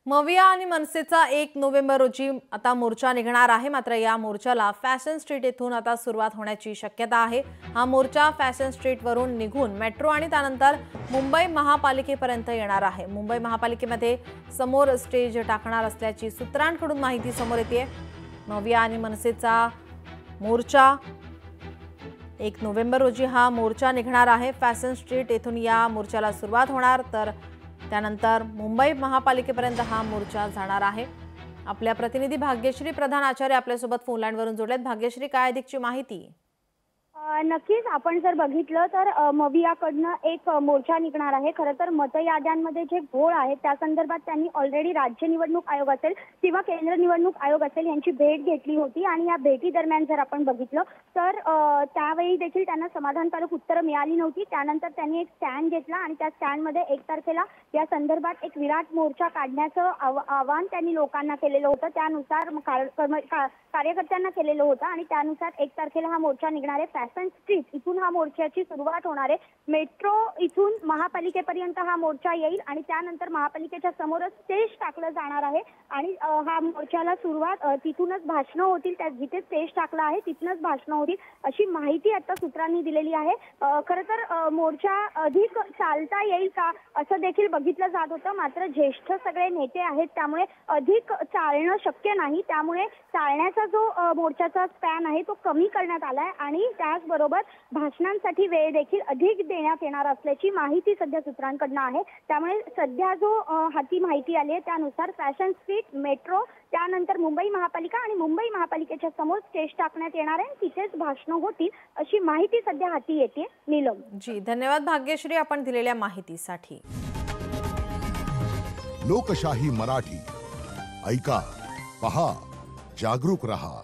मविया आणि मनसेचा 1 नोव्हेंबर रोजी आता मोर्चा निघणार आहे। मात्र या मोर्चाला फॅशन स्ट्रीट येथून आता सुरुवात होण्याची शक्यता आहे। हा मोर्चा फॅशन स्ट्रीट वरून निघून मेट्रो आणि त्यानंतर मुंबई महापालिकेपर्यंत येणार आहे। मुंबई महापालिकेमध्ये समोर स्टेज टाकणार असल्याची सूत्रांकडून माहिती समोर येते। मविया आणि मनसेचा मोर्चा 1 नोव्हेंबर रोजी हा मोर्चा निघणार आहे। फॅशन स्ट्रीट येथून या मोर्चाला सुरुवात होणार, तर त्यानंतर मुंबई महापालिकेपर्यंत हा मोर्चा जाणार आहे। आपल्या प्रतिनिधी भाग्यश्री प्रधान आचार्य आपल्यासोबत फोन लाईनवरून जोडलेत। भाग्यश्री, काय अधिकची माहिती? नक्कीच आपण जर बघितलं तर मवियाकडनं एक मोर्चा निघणार आहे। खरं तर मतयाद्यांमध्ये जे घोळ आहे त्या संदर्भात त्यांनी ऑलरेडी राज्य निवडणूक आयोग असेल किंवा केंद्र निवडणूक आयोग असेल यांची भेट घेतली होती आणि या भेटी दरम्यान जर आपण बघितलं तर त्यावेळी देखील त्यांना समाधानकारक उत्तरं मिळाली नव्हती। त्यानंतर त्यांनी एक स्टँड घेतला आणि त्या स्टँडमध्ये 1 तारखेला या संदर्भात एक विराट मोर्चा काढण्याचं आवाहन त्यांनी लोकांना केलेलं होतं। त्यानुसार कार्यकर्त्यांना केलेलं होतं आणि त्यानुसार 1 तारखेला हा मोर्चा निघणार आहे। फॅशन स्ट्रीट इथून हा मोर्चाची सुरुवात होणार आहे। मेट्रो इथून महापालिकेपर्यंत हा मोर्चा येईल आणि त्यानंतर महापालिकेच्या समोरच स्टेज टाकलं जाणार आहे आणि हा मोर्चाला सुरुवात तिथूनच भाषणं होतील। त्या जिथे स्टेज टाकला आहे तिथूनच भाषणं होतील अशी माहिती आता सूत्रांनी दिलेली आहे। खरं तर मोर्चा अधिक चालता येईल का असं देखील बघितलं जात होतं, मात्र ज्येष्ठ सगळे नेते आहेत त्यामुळे अधिक चालणं शक्य नाही। त्यामुळे चालण्याचा जो मोर्चाचा स्पॅन आहे तो कमी करण्यात आलाय आणि त्याचबरोबर भाषणांसाठी वेळ देखील अधिक देण्यात येणार असल्याची माहिती सध्या सूत्रांकडून आहे। त्यामुळे सध्या जो हाती माहिती आली आहे त्यानुसार फॅशन स्ट्रीट, मेट्रो, त्यानंतर मुंबई महापालिका आणि मुंबई महापालिकेच्या समोर स्टेज टाकण्यात येणार आहे, तिथेच भाषणं होतील अशी माहिती सध्या हाती येते। नीलम जी, धन्यवाद भाग्यश्री आपण दिलेल्या माहितीसाठी। लोकशाही मराठी ऐका, पहा, जागरूक रहा।